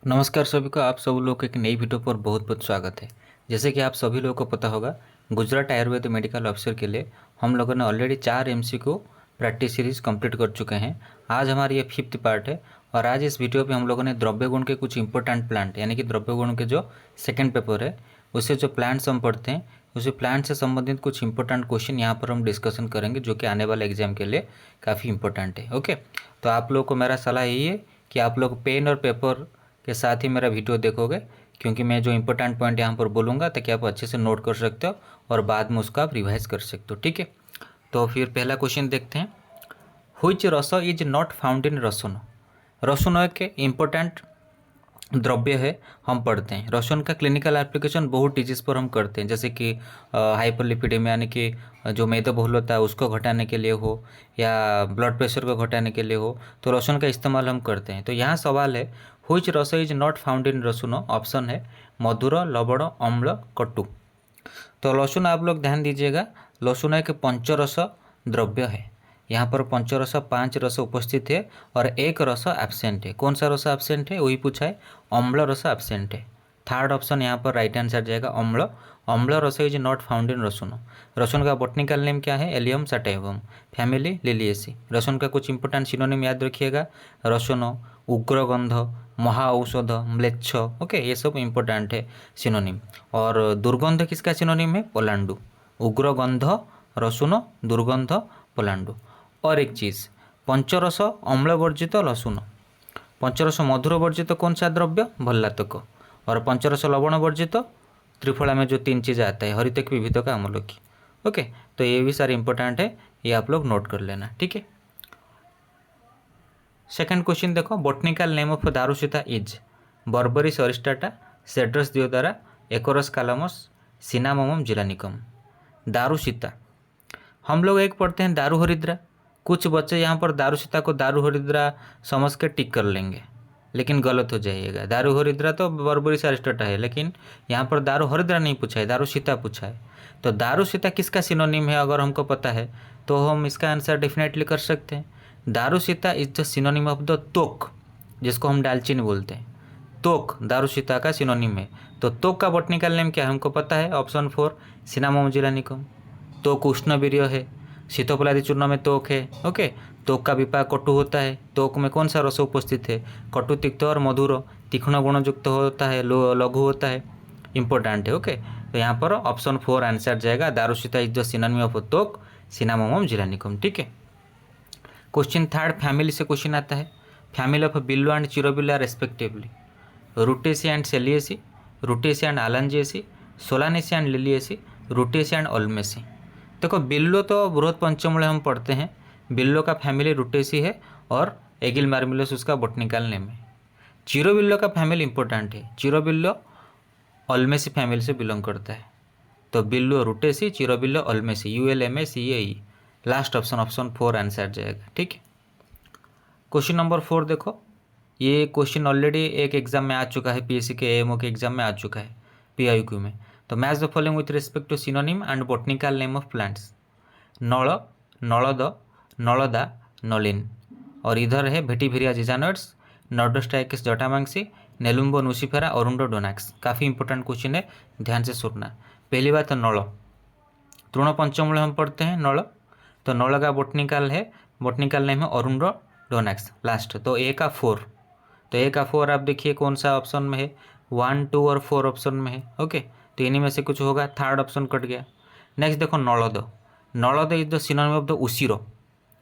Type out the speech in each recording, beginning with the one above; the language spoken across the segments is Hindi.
नमस्कार सभी को, आप सब लोगों को एक नई वीडियो पर बहुत बहुत स्वागत है। जैसे कि आप सभी लोगों को पता होगा, गुजरात आयुर्वेद मेडिकल ऑफिसर के लिए हम लोगों ने already 4 MCQ practice series complete कर चुके हैं। आज हमारी ये 5th पार्ट है और आज इस वीडियो पे हम लोगों ने द्रव्य गुण के कुछ इंपॉर्टेंट प्लांट यानी कि द्रव्य गुण के जो सेकेंड पेपर है उससे जो प्लांट्स हम पढ़ते हैं उसी प्लांट से संबंधित कुछ इंपॉर्टेंट क्वेश्चन यहाँ पर हम डिस्कशन करेंगे जो कि आने वाले एग्जाम के लिए काफ़ी इंपॉर्टेंट है। ओके, तो आप लोग को मेरा सलाह यही है कि आप लोग पेन और पेपर के साथ ही मेरा वीडियो देखोगे, क्योंकि मैं जो इंपॉर्टेंट पॉइंट यहाँ पर बोलूँगा ताकि आप अच्छे से नोट कर सकते हो और बाद में उसका आप रिवाइज कर सकते हो। ठीक है, तो फिर पहला क्वेश्चन देखते हैं। हुईच रस इज नॉट फाउंड इन रसुन। रसुन एक इम्पोर्टेंट द्रव्य है, हम पढ़ते हैं। रसुन का क्लिनिकल एप्लीकेशन बहुत डिजीज़ पर हम करते हैं, जैसे कि हाइपरलिपिडेमिया यानी कि जो मेदबहुलता है उसको घटाने के लिए हो या ब्लड प्रेशर को घटाने के लिए हो, तो रसुन का इस्तेमाल हम करते हैं। तो यहाँ सवाल है, हुईच रस इज नॉट फाउंड इन रसुन। ऑप्शन है मधुर, लवण, अम्ल, कटु। तो लहसुन आप लोग ध्यान दीजिएगा, लहसुन एक पंचरस द्रव्य है। यहाँ पर पंचरस 5 रस उपस्थित है और एक रस एब्सेंट है। कौन सा रस एब्सेंट है वही पूछा है, अम्ल रस एब्सेंट है। थर्ड ऑप्शन यहाँ पर राइट आंसर जाएगा अम्ल। अम्ल रस इज नॉट फाउंड इन रसुन। रसुन का बॉटनिकल नेम क्या है? Allium sativum, family Liliaceae. रसुन का कुछ इंपोर्टेंट सिनोनिम याद रखिएगा, रसुन, उग्रगंध, महा औषध, म्लेच्छ। ओके, ये सब इंपॉर्टेंट है सिनोनिम। और दुर्गंध किसका सिनोनिम है? पलांडु। उग्रगंध रसुन, दुर्गंध पलांडु। और एक चीज़, पंचरस अम्ल वर्जित लसुन, पंचरस मधुर वर्जित कौन सा द्रव्य? भल्लातक। और पंचरस लवण वर्जित त्रिफला में जो 3 चीज़ आता है, हरितक, विविधक, आमलकी। ओके, तो ये भी सारे इंपॉर्टेंट है, ये आप लोग नोट कर लेना। ठीक है, सेकंड क्वेश्चन देखो। बॉटनिकल नेम ऑफ दारुसीता is Berberis aristata, Cedrus deodara, Acorus calamus, Cinnamomum zeylanicum. दारुसीता हम लोग एक पढ़ते हैं दारू हरिद्रा। कुछ बच्चे यहाँ पर दारुसीता को दारू हरिद्रा समझ के टिक कर लेंगे, लेकिन गलत हो जाइएगा। दारू हरिद्रा तो बर्बरिस अरिस्टाटा है, लेकिन यहाँ पर दारू हरिद्रा नहीं पूछा है, दारुसीता पूछा है। तो दारुसीता किसका सिनोनिम है अगर हमको पता है तो हम इसका आंसर डेफिनेटली कर सकते हैं। दारुसीता is the synonym of the तोक, जिसको हम दालचीनी बोलते हैं। तोक दारुसीता का सिनोनिम है। तो तोक का बॉटनिकल नेम क्या है हमको पता है, ऑप्शन 4 सिनामोम जिलानिकम। तोक उष्णवीर्य है, शीतोपलादी चूर्ण में तोक है। ओके, तोक का विपाक कटु होता है। तोक में कौन सा रस उपस्थित है? कटु, तिक्त और मधुर। तीक्ष्ण गुणयुक्त होता है, लघु होता है, इंपॉर्टेंट है। ओके, तो यहाँ पर ऑप्शन 4 आंसर जाएगा। दारुसीता इज द सिनोनिम ऑफ तोक, सिनामोमम जिलानिकम। ठीक है, क्वेश्चन थर्ड, फैमिली से क्वेश्चन आता है। फैमिली ऑफ बिल्लो एंड चिरोबिल्ला respectively Rutaceae and Meliaceae, Rutaceae and Alangiaceae, Solanaceae and Liliaceae, Rutaceae and Ulmaceae. देखो, बिल्लो तो बृहत पंचमूल हम पढ़ते हैं। बिल्लो का फैमिली रूटेसी है और एगिल मार्मिलस उसका बॉटनिकल नेम है। चिरोबिल्लो का फैमिली इंपॉर्टेंट है। चिरोबिल्लो ओल्मेसी फैमिली से बिलोंग करता है। तो बिल्लो रूटेसी, चिरोबिल्लो Ulmaceae, ULMACAE। Last option, option 4 answer जाएगा। ठीक है, क्वेश्चन नंबर 4 देखो। ये क्वेश्चन ऑलरेडी एक एग्जाम में आ चुका है, PSC के AMO के एग्जाम में आ चुका है, PIQ में। तो match the following with respect to synonym and botanical name of plants. नल, नलद, नलदा, नलिन। और इधर है भेटिभिरिया जिजानोइड्स, नॉर्डोस्टाइकस जटामांसी, नेलुम्बो नुसिफेरा, अरुंडो डोनाक्स। काफ़ी इंपॉर्टेंट क्वेश्चन है, ध्यान से सुनना। पहली बात तो नल, तृण पंचमूल हम पढ़ते हैं नल। तो नल का बॉटनिकल है, बॉटनिकल नेम है अरुंडो डोनाक्स। लास्ट तो ए का 4, तो ए का 4 आप देखिए कौन सा ऑप्शन में है, 1, 2 और 4 ऑप्शन में है। ओके, तो इन्हीं में से कुछ होगा, थर्ड ऑप्शन कट गया। नेक्स्ट देखो नलद, नलद is the synonym of the उसिरो।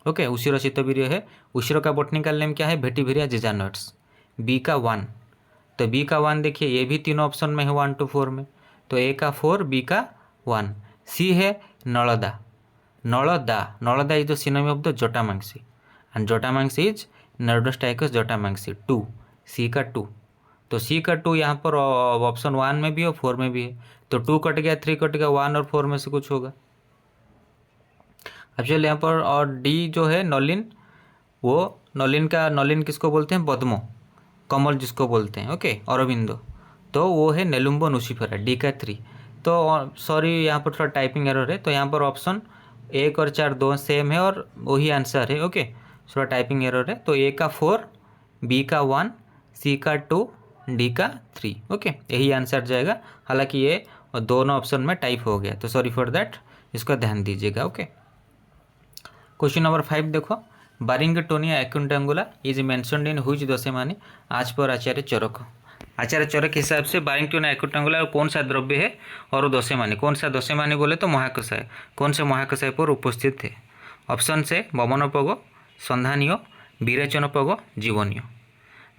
ओके, उसिरो शीतवीर्य है। उसिरो का बॉटनिकल नेम क्या है? भेटिभिरिया जिजानोइड्स। बी का 1, तो बी का 1 देखिए ये भी तीनों ऑप्शन में है 1 to 4 में। तो ए का 4, बी का 1। सी है नलदा, नलदा, नलदा is the synonym of the जटामांसी एंड जटामांसी इज नॉर्डोस्टाइकस जटामांसी 2, सी का 2। तो सी का 2 यहाँ पर ऑप्शन 1 में भी है, 4 में भी है। तो 2 कट गया, 3 कट गया, 1 और 4 में से कुछ होगा। अब चलिए यहाँ पर, और डी जो है नलिन, वो नलिन का, नलिन किसको बोलते हैं? पद्मो, कमल जिसको बोलते हैं। ओके, अरविंदो, तो वो है नेलुम्बो नुसिफेरा, डी का 3। तो सॉरी यहाँ पर थोड़ा टाइपिंग एरर है, तो यहाँ पर ऑप्शन 1 और 4 दो सेम है और वही आंसर है। ओके, थोड़ा टाइपिंग एरर है। तो ए का 4, बी का 1, सी का 2, डी का 3। ओके, यही आंसर जाएगा। हालांकि ये दोनों ऑप्शन में टाइप हो गया, तो सॉरी फॉर दैट, इसका ध्यान दीजिएगा। ओके, क्वेश्चन नंबर 5 देखो, बारिंगटोनिया एक्विंटेंगुला इज मेंशनड इन व्हिच दशमानी आज पर आचार्य चरक। आचार्य चरक के हिसाब से बारिंगटोनिया एक्विंटेंगुला कौन सा द्रव्य है और वो दशमानी, कौन सा दशमानी बोले तो महाकषाय, कौन से महाकषाय पर उपस्थित है। ऑप्शन से बमनपग, संधानीय, विरेचनपग, जीवनीय।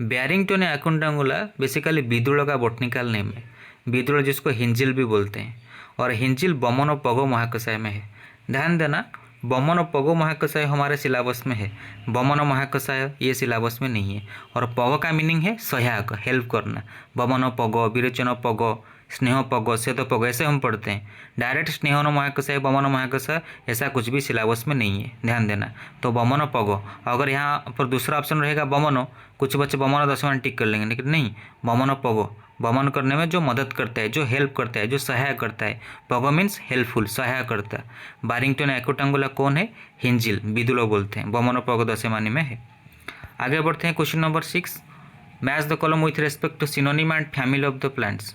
बैरिंगटोनिया एक्विंटेंगुला बेसिकली विदुड़ का बॉटनिकल नेम है। विदुड़ जिसको हिंजिल भी बोलते हैं, और हिंजिल बमनपग महाकषाय में है। ध्यान देना, बमनपग महाकषाय हमारे सिलेबस में है, बमन महाकषाय ये सिलेबस में नहीं है। और पग का मीनिंग है सहायक, हेल्प करना। बमनपग, विरेचनपग, स्नेहपग, श्वेतपग ऐसे हम पढ़ते हैं। डायरेक्ट स्नेहन महाकषाय, बमन महाकषाय ऐसा कुछ भी सिलेबस में नहीं है, ध्यान देना। तो बमनपग, अगर यहाँ पर दूसरा ऑप्शन रहेगा बमनो, कुछ बच्चे बमन दशमान टिक कर लेंगे, लेकिन नहीं, बमनपग बमन करने में जो मदद करता है, जो हेल्प करता है, जो सहायक करता है। पग मीन्स हेल्पफुल, सहायक करता है। बारिंगटोनिया एक्विंटेंगुला कौन है? हिंजिल, विदुड़ बोलते हैं, बमनपग दशमानी में है। आगे बढ़ते हैं, question number 6, match the column with respect to synonym and family of the plants.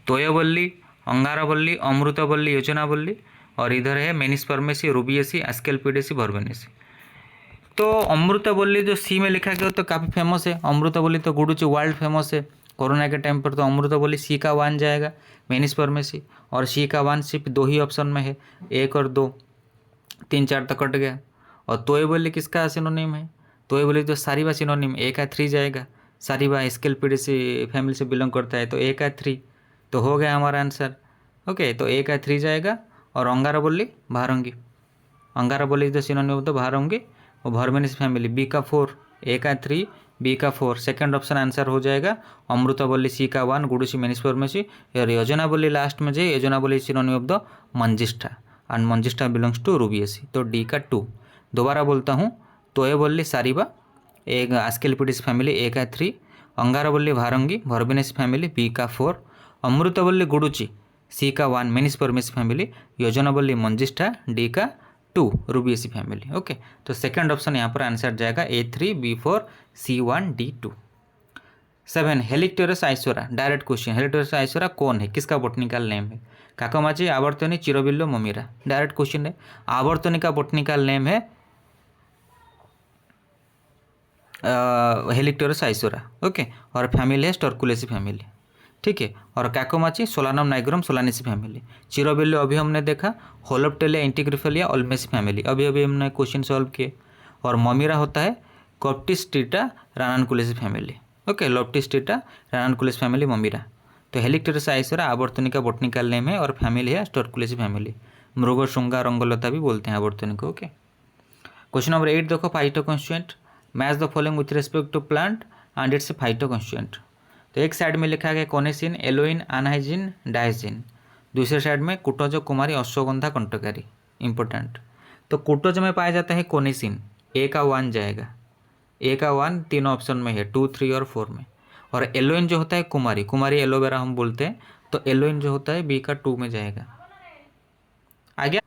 तोयवल्ली, अंगारवल्ली, अमृतवल्ली, योजनावल्ली, और इधर है मेनिस्पर्मेसी, रूबियेसी, एस्केल्पिडेसी, वर्बेनेसी। तो अमृतवल्ली जो सी में लिखा गया तो काफ़ी फेमस है। अमृतवल्ली तो गुडुची वर्ल्ड फेमस है। कोरोना के टाइम पर तो अमृतवल्ली सी का 1 जाएगा, मेनिस्पर्मेसी, और सी का 1 सिर्फ 2 ही ऑप्शन में है, 1 और 2, 3 4 तक कट गया। और तोयवल्ली किसका सिनोनिम है? तोयवल्ली तो सारीबा सिनोनिम, 1 का 3 जाएगा। सारीबा एस्केल्पिडेसी फैमिली से बिलोंग करता है, तो 1 का 3 तो हो गया हमारा आंसर। ओके, तो 1 का 3 जाएगा। और अंगारवल्ली, भारंगी, अंगारवल्ली जो सिनोनिम तो भारंगी, और वर्बेनेसी फैमिली, बी का 4, ए का 3, बी का 4, सेकंड ऑप्शन आंसर हो जाएगा। अमृतवल्ली सी का 1, गुडुसी, मेनिस्पर्मेसी, और योजनावल्ली लास्ट में जाए, योजनावल्ली सिनोनिम ऑफ द मंजिष्ठा, एंड मंजिष्ठा बिलोंग्स टू रूबियेसी, तो डी का 2। दोबारा बोलता हूँ, तोयवल्ली सारीबा, एक एस्केल्पिडेसी फैमिली, ए का 3, अंगारवल्ली भारंगी, वर्बेनेसी फैमिली, बी का 4, अमृतवल्ली गुडुची सी का 1, मेनिस्पर्मेसी फैमिली, योजनावल्ली मंजिष्ठा, डी का 2, रूबियेसी फैमिली। ओके, तो सेकंड ऑप्शन यहाँ पर आंसर जाएगा A3, B4, C1, D2। 7, हेलिक्टोरस आइसोरा, direct question, हेलिक्टोरस आइसोरा कौन है, किसका बोटनिकल नेम है? काकामाची, आवर्तनी, चिरोबिल्लो, ममीरा। डायरेक्ट क्वेश्चन है। आवर्तनी का बोटनिकल नेम है हेलिक्टोरस आइसोरा। ओके, और फैमिली है स्टर्कुलेसी फैमिली, ठीक है। और काकोमाची, सोलानम नाइग्रोम, सोलानेसी फैमिली। चिरोबिल्लो अभी हमने देखा, होलोप्टेलिया, इंटीग्रिफेलिया, ओल्मेसी फैमिली, अभी अभी हमने क्वेश्चन सॉल्व किए। और ममीरा होता है Coptis teeta, Ranunculaceae family. Okay, Coptis teeta, Ranunculaceae family, ममीरा। तो हेलिक्टोरस आइसोरा आवर्तनी का बोटनिकल नेम है, और फैमिली है स्टर्कुलेसी फैमिली। मृगशृंगा, रंगलता भी बोलते हैं आवर्तनी को। ओके, क्वेश्चन नंबर 8 देखो, phytoconstituent, match the following with respect to plant and its phytoconstituent. तो एक साइड में लिखा गया कोनेसिन, एलोइन, अनहाइजिन, डायजिन। दूसरे साइड में कुटोज, कुमारी, अश्वगंधा, कंटकारी। इंपॉर्टेंट, तो कुटोज में पाया जाता है कोनेसिन, ए का 1 जाएगा, ए का 1 तीनों ऑप्शन में है, 2, 3 और 4 में। और एलोइन जो होता है कुमारी, कुमारी एलोवेरा हम बोलते हैं, तो एलोइन जो होता है बी का 2 में जाएगा। आ गया?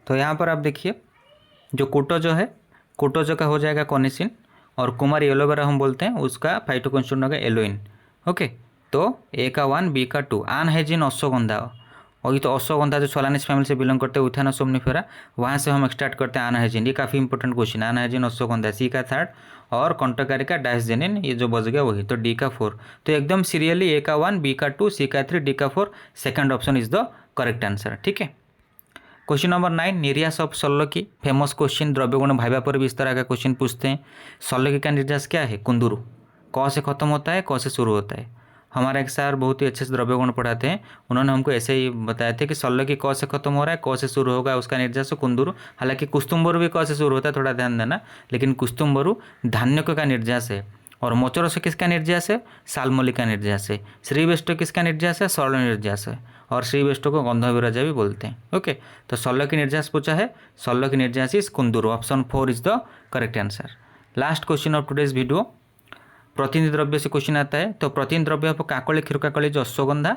तो यहाँ पर आप देखिए, जो कुटोजो है, कुटोजो का हो जाएगा कोनेसिन, और कुमारी एलोवेरा हम बोलते हैं, उसका फाइटोकॉन्स्टिट्यूएंट होगा एलोइन। ओके, तो ए का 1, बी का 2। अनहाइजिन, अश्वगंधा, और ये तो अश्वगंधा जो सोलानेसी फैमिली से बिलोंग करते हैं, उथाना सोमनिफेरा, वहाँ से हम स्टार्ट करते हैं अनहाइजिन। ये काफ़ी इंपॉर्टेंट क्वेश्चन है। अनहाइजिन, अश्वगंधा, सी का 3, और कंटकारी का डायजेनिन, ये जो बच गया वही, तो डी का 4। तो एकदम सीरियली ए का 1, बी का 2, सी का 3, डी का 4, second option is the correct answer, ठीक है। क्वेश्चन नंबर 9, निर्यास ऑफ सल्लकी, फेमस क्वेश्चन, द्रव्यगुण भाइबा पर भी इस तरह का क्वेश्चन पूछते हैं। सल्लकी का निर्यास क्या है? कुंदरू। क से खत्म होता है, क से शुरू होता है। हमारा एक सर बहुत ही अच्छे से द्रव्यगुण पढ़ाते हैं, उन्होंने हमको ऐसे ही बताया थे कि सल्लकी क से खत्म हो रहा है, क से शुरू होगा, उसका निर्यास कुंदरू। हालांकि कुस्तुम्बरू भी क से शुरू होता है, थोड़ा ध्यान देना, लेकिन कुस्तुम्बरू धान्यक का निर्यास है। और मोचरस किसका निर्यास है? साल्मली का निर्यास है। श्रीवेष्टो किसका निर्यास है? सरल निर्यास है। और श्रीवेष्टो को गंधविराजा भी बोलते हैं। ओके, तो सल्लकी निर्यास पूछा है, सल्लकी निर्यास इज कुंदरू। Option 4 is the correct answer. Last question of today's video, प्रतिनिधि द्रव्य से क्वेश्चन आता है। तो प्रतिनिधि द्रव्य ऑफ काकड़ी, क्षीरकाकड़ी जो अश्वगंधा,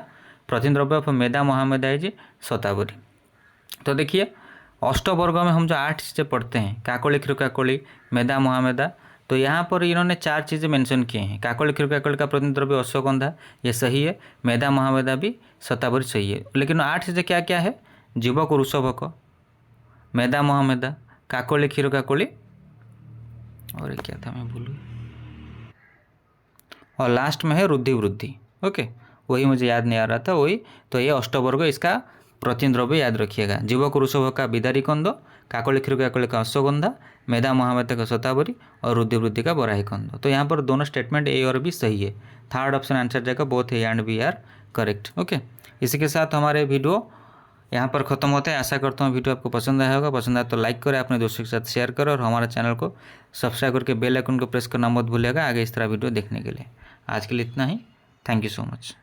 प्रतिनिधि द्रव्य ऑफ मेदा, महामेदा जी शतावरी। तो देखिए, अष्टवर्ग में हम जो 8 चीज़ें पढ़ते हैं, काकड़ी, क्षीरकाकड़ी, मेदा, महामेदा, तो यहाँ पर इन्होंने 4 चीज़ें मेंशन किए हैं। काकड़ी क्षीरकाकड़ी का प्रतिनिधि द्रव्य अश्वगंधा, ये सही है। मेधा महामेधा भी शतावरी सही है। लेकिन 8 चीज़ें क्या क्या है? जीवक वृषभक, मेधा महामेधा, काकड़ी क्षीरकाकड़ी, और क्या था मैं भूल गया, और लास्ट में है रुद्धि वृद्धि। ओके, वही मुझे याद नहीं आ रहा था, वही। तो ये अष्टवर्ग इसका प्रतिनिधि द्रव्य याद रखिएगा। जीवक वृषभ का बिदारी कंद, काकड़ी क्षीरकाकड़ी का अश्वगंधा, मेधा महामेधा का शतावरी और रुद्धि वृद्धि का बराही कंद। तो यहाँ पर दोनों स्टेटमेंट ए और बी सही है। थर्ड ऑप्शन आंसर जाएगा both A and B are correct. Okay, इसी के साथ हमारे वीडियो यहाँ पर ख़त्म होता है। आशा करता हूँ वीडियो आपको पसंद आया होगा। पसंद आया तो लाइक करें, अपने दोस्तों के साथ शेयर करें और हमारे चैनल को सब्सक्राइब करके बेल आइकन को प्रेस करना मत भूलिएगा आगे इस तरह वीडियो देखने के लिए। आज के लिए इतना ही। Thank you so much.